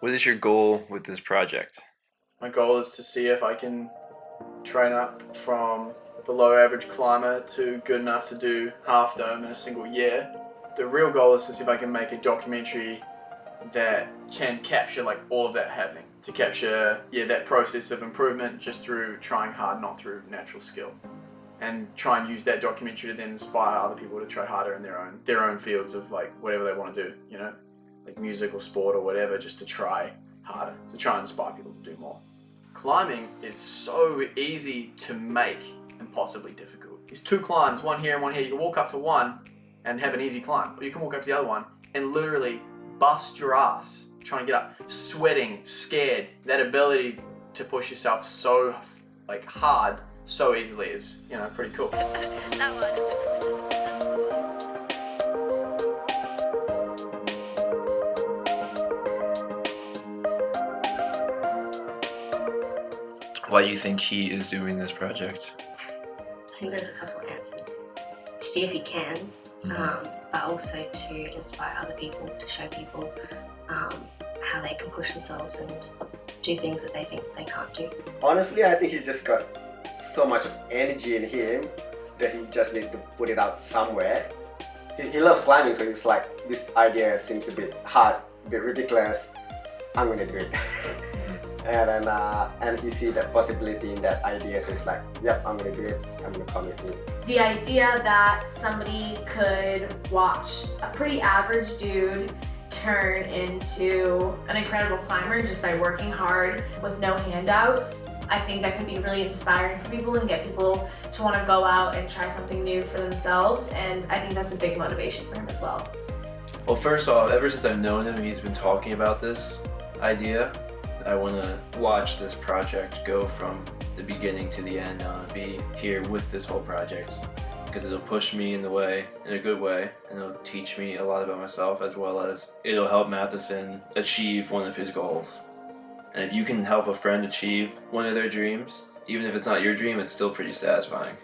What is your goal with this project? My goal is to see if I can train up from below average climber to good enough to do half dome in a single year. The real goal is to see if I can make a documentary that can capture like all of that happening. To capture that process of improvement just through trying hard, not through natural skill. And try and use that documentary to then inspire other people to try harder in their own fields of like whatever they want to do, you know? Like music or sport or whatever, just to try harder, to try and inspire people to do more. Climbing is so easy to make and possibly difficult. There's two climbs, one here and one here. You can walk up to one and have an easy climb, or you can walk up to the other one and literally bust your ass trying to get up, sweating, scared. That ability to push yourself so like hard so easily is, you know, pretty cool. That one. Why do you think he is doing this project? I think there's a couple of answers. To see if he can, but also to inspire other people, to show people how they can push themselves and do things that they think they can't do. Honestly, I think he's just got so much of energy in him that he just needs to put it out somewhere. He loves climbing, so it's like, this idea seems a bit hard, a bit ridiculous. I'm gonna do it. And he sees that possibility in that idea, so it's like, yep, I'm gonna do it, I'm gonna commit to it. The idea that somebody could watch a pretty average dude turn into an incredible climber just by working hard with no handouts, I think that could be really inspiring for people and get people to want to go out and try something new for themselves, and I think that's a big motivation for him as well. Well, first off, ever since I've known him, he's been talking about this idea. I want to watch this project go from the beginning to the end. I want to be here with this whole project because it'll push me in the way, in a good way, and it'll teach me a lot about myself, as well as it'll help Matheson achieve one of his goals. And if you can help a friend achieve one of their dreams, even if it's not your dream, it's still pretty satisfying.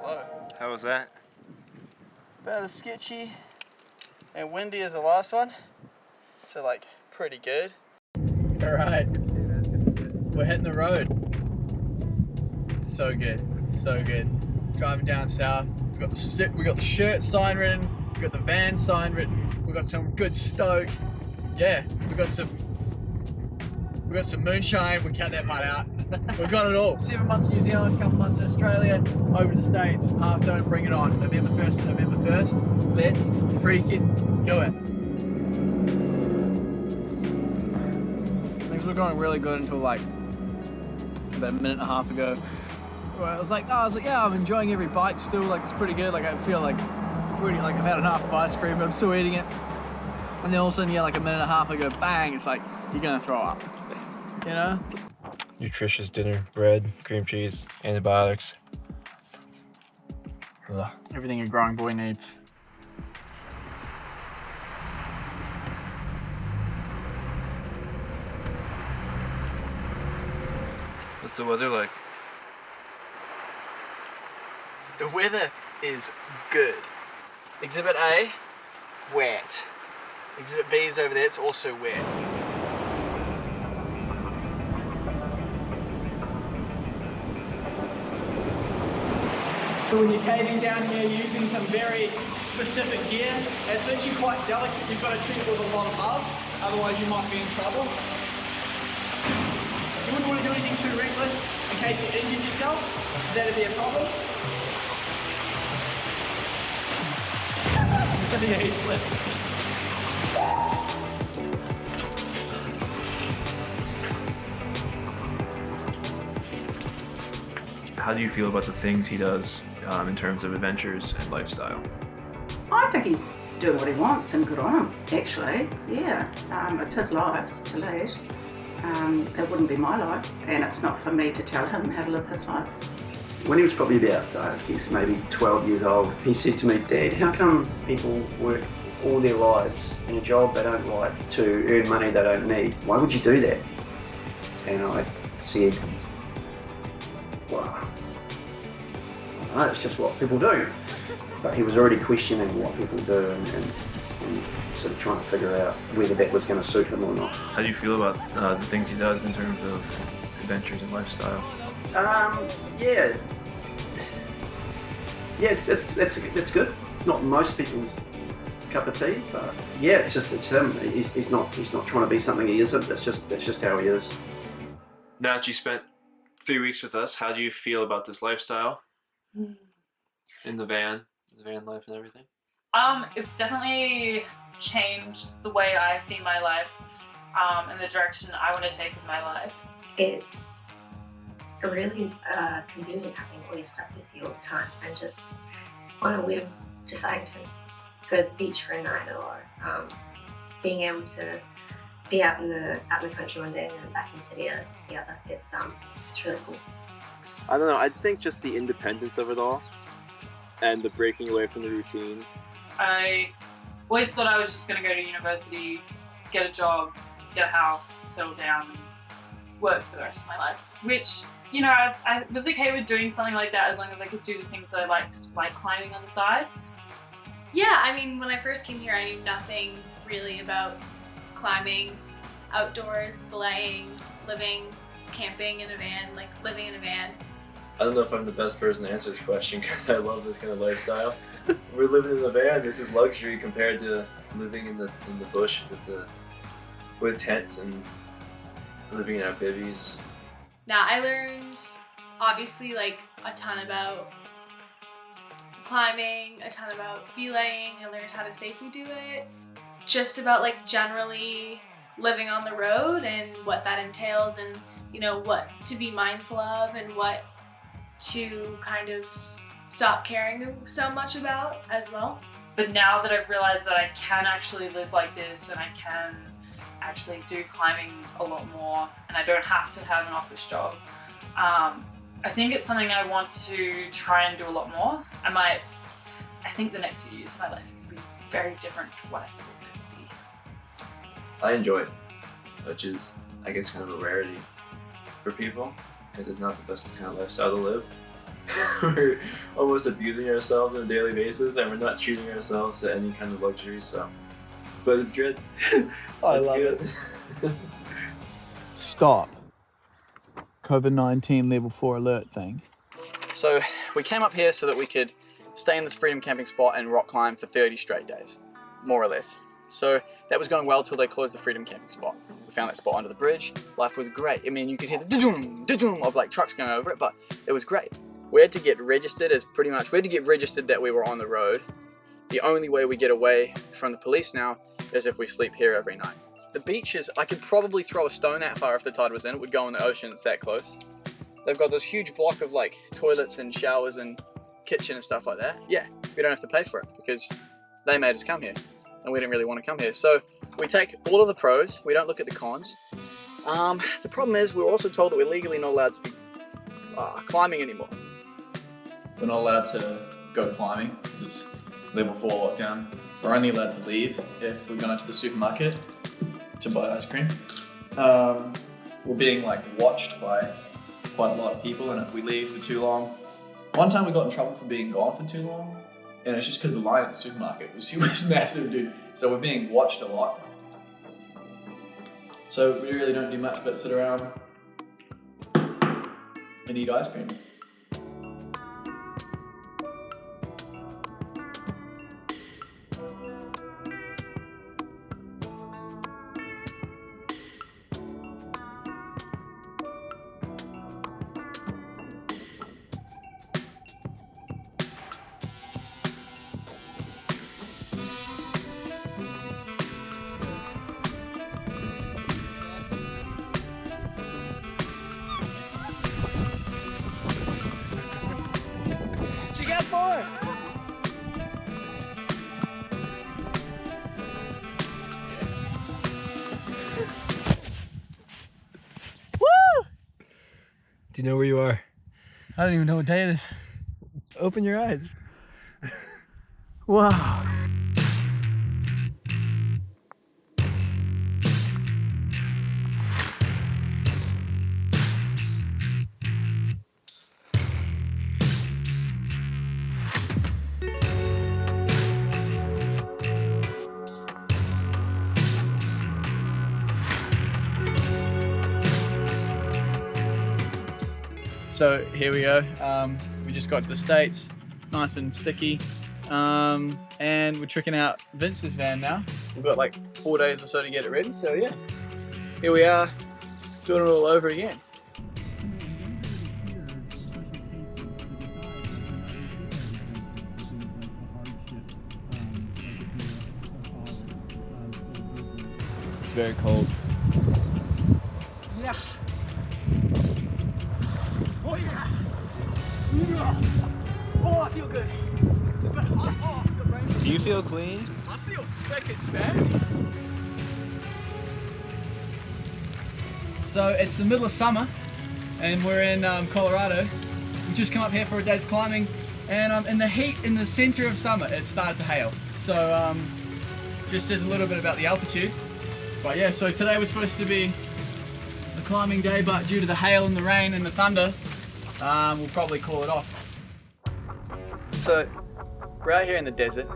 Hello. How was that? About as sketchy and windy as the last one, so like pretty good. All right, we're hitting the road. So good, so good. Driving down south. We got the shirt sign written. We got the van sign written. We got some good stoke. Yeah, we got some moonshine. We cut that part out. We got it all. 7 months in New Zealand, couple months in Australia, over to the States. Half dome, bring it on. November 1st to November 1st. Let's freaking do it. Things were going really good until like about a minute and a half ago. Where I was like, yeah, I'm enjoying every bite still. Like it's pretty good. Like I feel like I've had enough of ice cream, but I'm still eating it. And then all of a sudden, like a minute and a half ago, bang! It's like you're gonna throw up. You know? Nutritious dinner, bread, cream cheese, antibiotics. Ugh. Everything a growing boy needs. What's the weather like? The weather is good. Exhibit A, wet. Exhibit B is over there, it's also wet. So when you're caving down here using some very specific gear, it's actually quite delicate. You've got to treat it with a lot of love, otherwise you might be in trouble. You wouldn't want to do anything too reckless in case you injured yourself. That'd be a problem. Yeah, he slipped. How do you feel about the things he does in terms of adventures and lifestyle? I think he's doing what he wants and good on him, actually. Yeah, it's his life to lead. It wouldn't be my life, and it's not for me to tell him how to live his life. When he was probably about, I guess, maybe 12 years old, he said to me, "Dad, how come people work all their lives in a job they don't like to earn money they don't need? Why would you do that?" And I said, "Well, I don't know, it's just what people do." but he was already questioning what people do and sort of trying to figure out whether that was going to suit him or not. How do you feel about the things he does in terms of adventures and lifestyle? Yeah, it's good. It's not most people's cup of tea, but yeah, it's him. He's not trying to be something he isn't. That's just how he is. Now that you spent 3 weeks with us, how do you feel about this lifestyle in the van life and everything? It's definitely changed the way I see my life, and the direction I want to take with my life. It's really convenient having all your stuff with you all the time, and just on a whim deciding to go to the beach for a night, or being able to be out in the country one day and then back in the city the other. It's really cool. I don't know, I think just the independence of it all and the breaking away from the routine. I always thought I was just going to go to university, get a job, get a house, settle down, and work for the rest of my life. Which, you know, I was okay with doing something like that as long as I could do the things that I liked, like climbing on the side. Yeah, I mean, when I first came here, I knew nothing really about climbing, outdoors, belaying, living, camping in a van, like living in a van. I don't know if I'm the best person to answer this question because I love this kind of lifestyle. We're living in a van. This is luxury compared to living in the bush with tents and living in our bivvies. Now, I learned, obviously, like, a ton about climbing, a ton about belaying. I learned how to safely do it. Just about, like, generally living on the road and what that entails, and, you know, what to be mindful of and what to kind of stop caring so much about as well. But now that I've realized that I can actually live like this and I can actually do climbing a lot more and I don't have to have an office job, I think it's something I want to try and do a lot more. I think the next few years of my life will be very different to what I thought they would be. I enjoy it, which is, I guess, kind of a rarity for people because it's not the best kind of lifestyle to live. We're almost abusing ourselves on a daily basis and we're not treating ourselves to any kind of luxury, so. But it's good. I it's love good. it. Stop. COVID-19 level 4 alert thing. So we came up here so that we could stay in this freedom camping spot and rock climb for 30 straight days, more or less. So that was going well till they closed the freedom camping spot. We found that spot under the bridge. Life was great. I mean, you could hear the da-doom, da-doom of like trucks going over it, but it was great. We had to get registered that we were on the road. The only way we get away from the police now is if we sleep here every night. The beaches, I could probably throw a stone that far if the tide was in. It would go in the ocean, it's that close. They've got this huge block of like toilets and showers and kitchen and stuff like that. Yeah, we don't have to pay for it because they made us come here and we didn't really want to come here. So we take all of the pros, we don't look at the cons. The problem is we're also told that we're legally not allowed to be climbing anymore. We're not allowed to go climbing because it's level 4 lockdown. We're only allowed to leave if we're going to the supermarket to buy ice cream. We're being like watched by quite a lot of people, and if we leave for too long, one time we got in trouble for being gone for too long, and it's just because the line at the supermarket was massive, dude. So we're being watched a lot. So we really don't do much but sit around and eat ice cream. She got 4! Woo! Do you know where you are? I don't even know what day it is. Open your eyes. Wow. So here we go. We just got to the States. It's nice and sticky. And we're tricking out Vince's van now. We've got like 4 days or so to get it ready. So yeah, here we are doing it all over again. It's very cold. Yeah. Oh yeah. Yeah. Oh, I feel good. Oh, I feel great. Do you feel clean? I feel spickets, man. So it's the middle of summer, and we're in Colorado. We just come up here for a day's climbing, and in the heat, in the center of summer, it started to hail. So just says a little bit about the altitude. But yeah, so today was supposed to be a climbing day, but due to the hail and the rain and the thunder, we'll probably call it off. So, we're out here in the desert,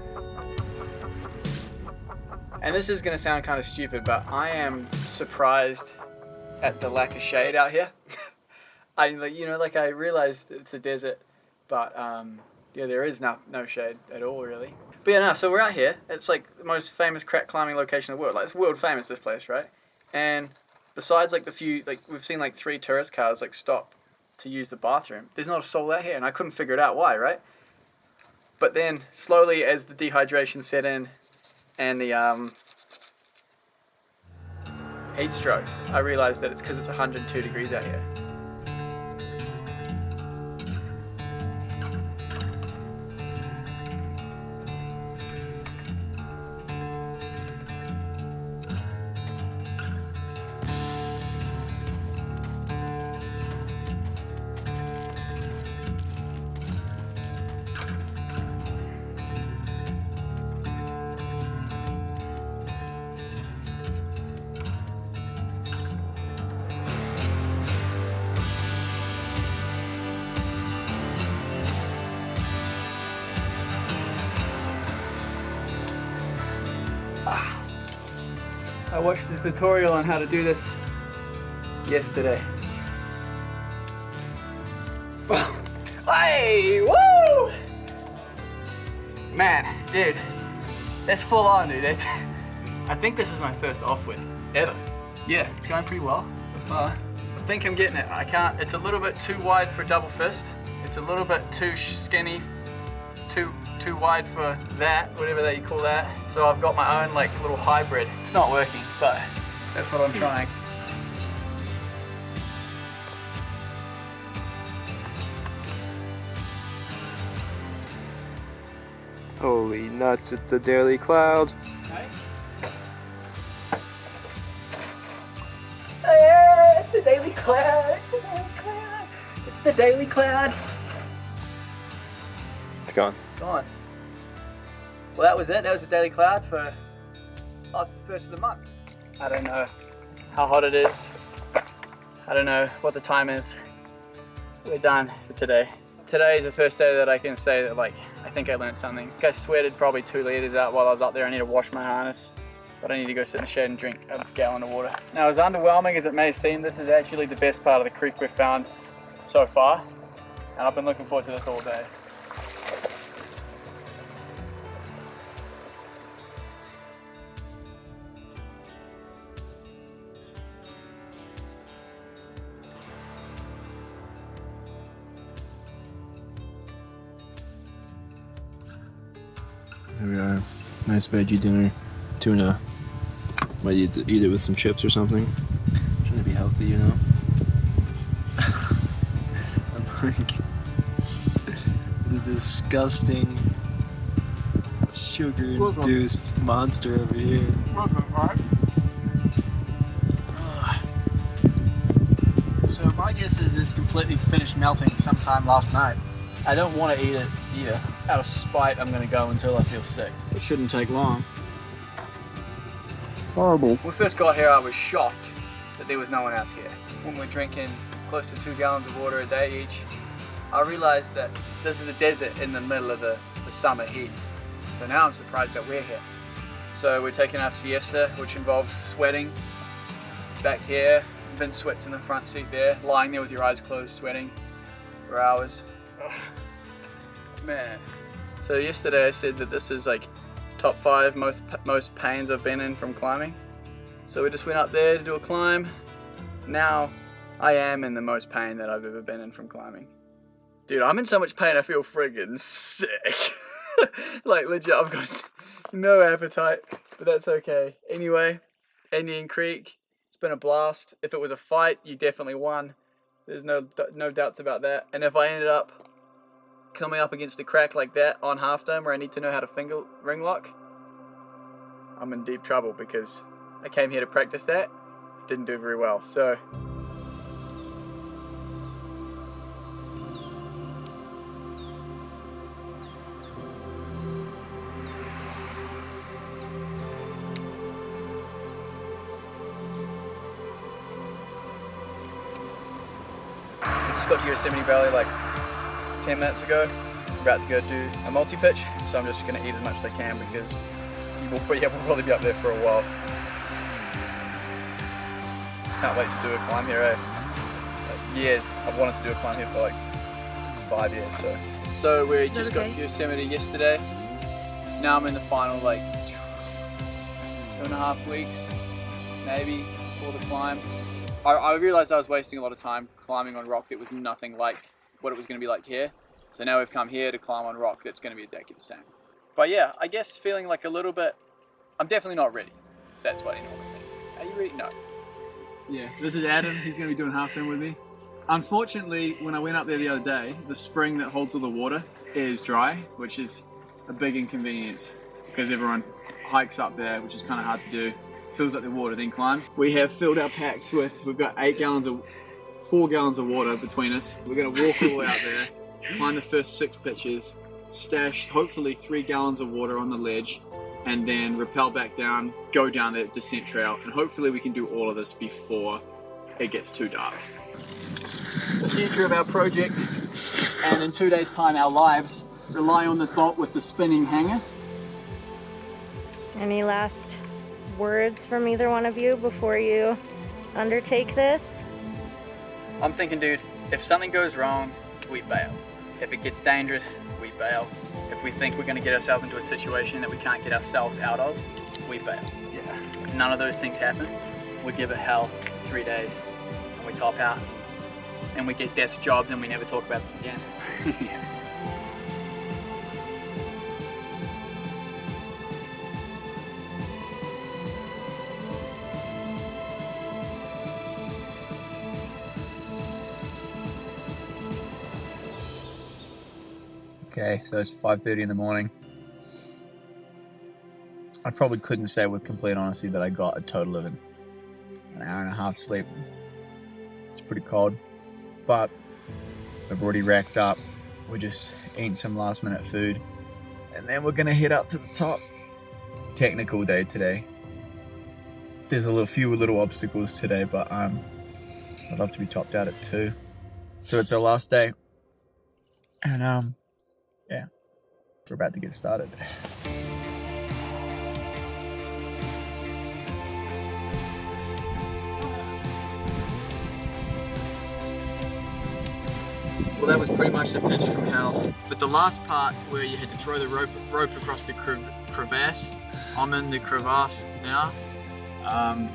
and this is going to sound kind of stupid, but I am surprised at the lack of shade out here. I realized it's a desert, but yeah, there is no shade at all, really. But yeah, no, so we're out here. It's like the most famous crack climbing location in the world. Like, it's world famous, this place, right? And besides like the few, like we've seen like 3 tourist cars like stop to use the bathroom, there's not a soul out here, and I couldn't figure it out why, right? But then slowly, as the dehydration set in and the heat stroke, I realized that it's because it's 102 degrees out here. I watched the tutorial on how to do this yesterday. Hey, woo! Man, dude, that's full on, dude. I think this is my first off-width ever. Yeah, it's going pretty well so far. I think I'm getting it. I can't, it's a little bit too wide for double fist. It's a little bit too skinny, too wide for that, whatever that you call that. So I've got my own like little hybrid. It's not working, but that's what I'm trying. Holy nuts, it's the Daily Cloud. Hey, it's the Daily Cloud, it's the Daily Cloud, it's the Daily Cloud. It's gone. It's gone. Well, that was it. That was the Daily Cloud for, oh, it's the first of the month. I don't know how hot it is. I don't know what the time is. We're done for today. Today is the first day that I can say that, like, I think I learned something. I sweated probably 2 liters out while I was up there. I need to wash my harness, but I need to go sit in the shade and drink a gallon of water. Now, as underwhelming as it may seem, this is actually the best part of the creek we've found so far, and I've been looking forward to this all day. Here we are. Nice veggie dinner. Tuna. Might eat it with some chips or something. Trying to be healthy, you know? Unlike the disgusting sugar-induced monster over here. So my guess is this completely finished melting sometime last night. I don't want to eat it either. Out of spite, I'm going to go until I feel sick. It shouldn't take long. It's horrible. When we first got here, I was shocked that there was no one else here. When we're drinking close to 2 gallons of water a day each, I realized that this is a desert in the middle of the summer heat. So now I'm surprised that we're here. So we're taking our siesta, which involves sweating back here. Vince sweats in the front seat there, lying there with your eyes closed, sweating. for hours. Man. So yesterday I said that this is like top 5 most pains I've been in from climbing. So we just went up there to do a climb. Now I am in the most pain that I've ever been in from climbing. Dude, I'm in so much pain I feel friggin' sick. Like legit, I've got no appetite, but that's okay. Anyway, Indian Creek, it's been a blast. If it was a fight, you definitely won. There's no doubts about that. And if I ended up coming up against a crack like that on Half Dome where I need to know how to finger ring lock, I'm in deep trouble because I came here to practice that. Didn't do very well, so. Just got to Yosemite Valley like 10 minutes ago. About to go do a multi-pitch, so I'm just going to eat as much as I can because we'll probably be up there for a while. Just can't wait to do a climb here, eh? Like, years. I've wanted to do a climb here for like 5 years, so. So we just got to Yosemite yesterday. Now I'm in the final like 2.5 weeks, maybe, before the climb. I realised I was wasting a lot of time climbing on rock that was nothing like what it was going to be like here. So now we've come here to climb on rock that's going to be exactly the same. But yeah, I guess feeling like a little bit, I'm definitely not ready, if that's what anyone was thinking. Are you ready? No. Yeah, this is Adam. He's going to be doing Half Dome with me. Unfortunately, when I went up there the other day, the spring that holds all the water is dry, which is a big inconvenience because everyone hikes up there, which is kind of hard to do. Fills up their water, then climbs. We have filled our packs we've got 4 gallons of water between us. We're going to walk all the way out there, climb the first 6 pitches, stash hopefully 3 gallons of water on the ledge, and then rappel back down, go down the descent trail, and hopefully we can do all of this before it gets too dark. The future of our project, and in 2 days' time our lives, rely on this bolt with the spinning hanger. Any last words from either one of you before you undertake this? I'm thinking, dude, if something goes wrong, we bail. If it gets dangerous, we bail. If we think we're going to get ourselves into a situation that we can't get ourselves out of, we bail. Yeah. If none of those things happen, we give it hell for 3 days, and we top out, and we get desk jobs, and we never talk about this again. Yeah. Okay, so it's 5:30 in the morning. I probably couldn't say with complete honesty that I got a total of an hour and a half sleep. It's pretty cold, but I've already racked up. We're just eating some last minute food, and then we're gonna head up to the top. Technical day today. There's a few little obstacles today, but I'd love to be topped out at 2. So it's our last day, and yeah, we're about to get started. Well, that was pretty much the pitch from hell. But the last part where you had to throw the rope across the crevasse, I'm in the crevasse now,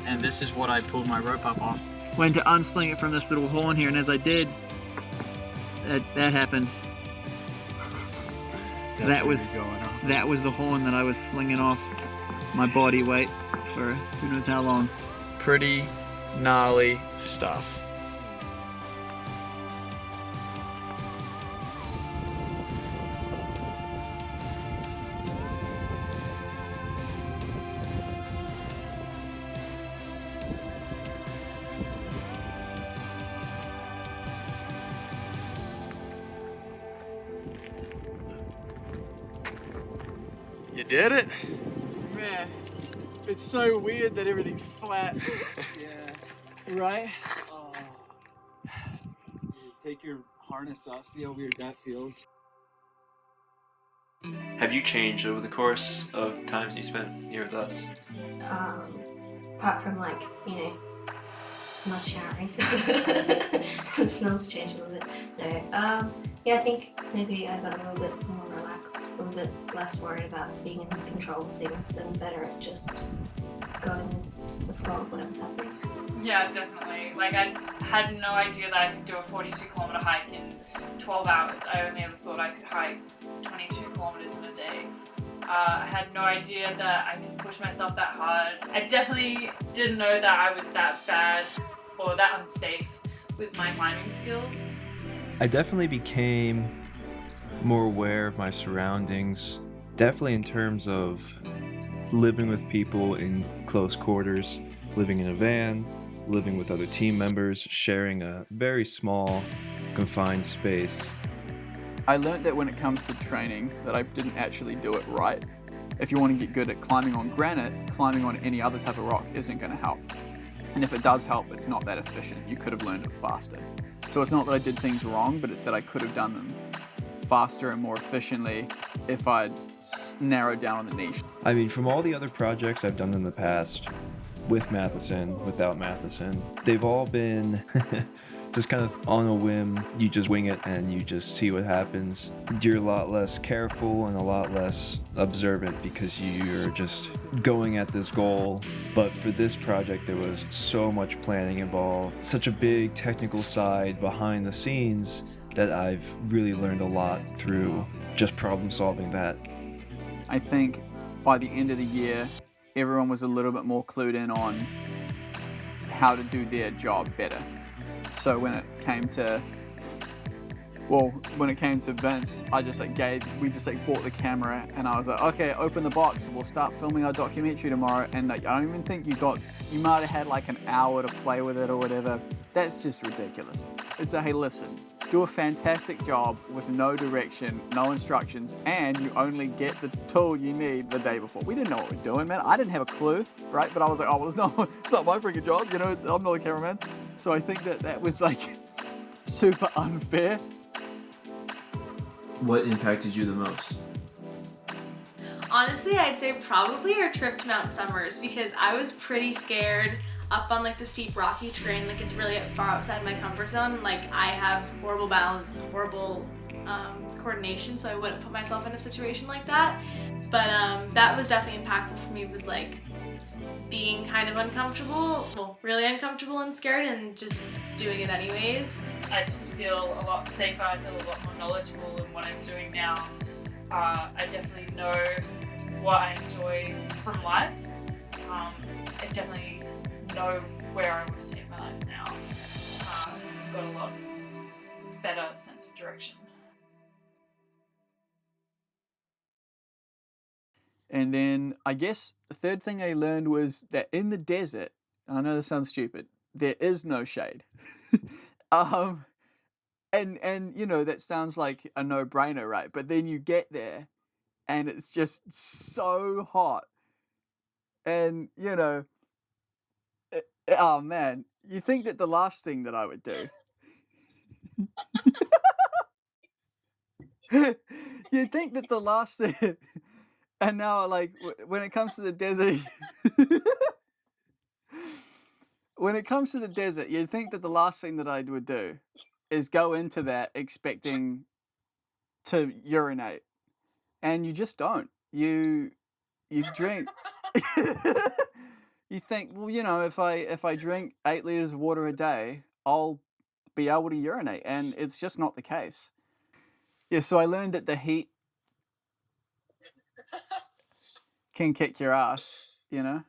and this is what I pulled my rope up off. Went to unsling it from this little horn here, and as I did, that happened. That was the horn that I was slinging off my body weight for who knows how long. Pretty gnarly stuff. You did it? Man, it's so weird that everything's flat. Yeah. Right? Oh. Take your harness off, see how weird that feels. Have you changed over the course of times you spent here with us? Apart from like, not showering. The smells change a little bit. No, yeah, I think maybe I got a little bit more relaxed, a little bit less worried about being in control of things and better at just going with the flow of whatever's happening. Yeah, definitely. Like, I had no idea that I could do a 42-kilometer hike in 12 hours. I only ever thought I could hike 22 kilometers in a day. I had no idea that I could push myself that hard. I definitely didn't know that I was that bad or that unsafe with my climbing skills. I definitely became more aware of my surroundings, definitely in terms of living with people in close quarters, living in a van, living with other team members, sharing a very small, confined space. I learned that when it comes to training, that I didn't actually do it right. If you want to get good at climbing on granite, climbing on any other type of rock isn't going to help. And if it does help, it's not that efficient. You could have learned it faster. So it's not that I did things wrong, but it's that I could have done them faster and more efficiently if I'd narrowed down on the niche. I mean, from all the other projects I've done in the past, with Matheson, without Matheson, they've all been just kind of on a whim. You just wing it and you just see what happens. You're a lot less careful and a lot less observant because you're just going at this goal. But for this project, there was so much planning involved, such a big technical side behind the scenes that I've really learned a lot through just problem solving that. I think by the end of the year, everyone was a little bit more clued in on how to do their job better. So when it came to Vince, we just bought the camera and I was like, okay, open the box, we'll start filming our documentary tomorrow. And I don't even think you might have had like an hour to play with it or whatever. That's just ridiculous. It's hey, listen, do a fantastic job with no direction, no instructions, and you only get the tool you need the day before. We didn't know what we were doing, man. I didn't have a clue, right? But I was like, oh, well, it's not my freaking job, I'm not a cameraman. So I think that was like super unfair. What impacted you the most? Honestly, I'd say probably our trip to Mount Summers because I was pretty scared up on like the steep rocky terrain. Like it's really far outside my comfort zone. Like I have horrible balance, horrible coordination, so I wouldn't put myself in a situation like that. But that was definitely impactful for me, was like being kind of uncomfortable, well, really uncomfortable and scared and just doing it anyways. I just feel a lot safer, I feel a lot more knowledgeable in what I'm doing now. I definitely know what I enjoy from life. I definitely know where I want to take my life now. I've got a lot better sense of direction. And then I guess the third thing I learned was that in the desert, and I know this sounds stupid, there is no shade. And that sounds like a no-brainer, right? But then you get there and it's just so hot. And, oh man, you think that the last thing that I would do you think that the last thing and now when it comes to the desert you'd think that the last thing that I would do is go into that expecting to urinate, and you just don't. You drink. You think, well, if I drink 8 liters of water a day, I'll be able to urinate, and it's just not the case. Yeah, so I learned that the heat can kick your ass, and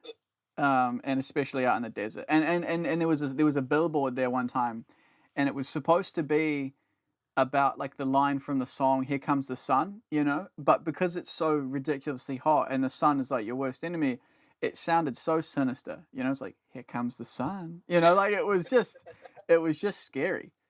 especially out in the desert. And there was a billboard there one time, and it was supposed to be about like the line from the song "Here Comes the Sun," but because it's so ridiculously hot and the sun is like your worst enemy, it sounded so sinister. It's like, "Here comes the sun," like it was just scary.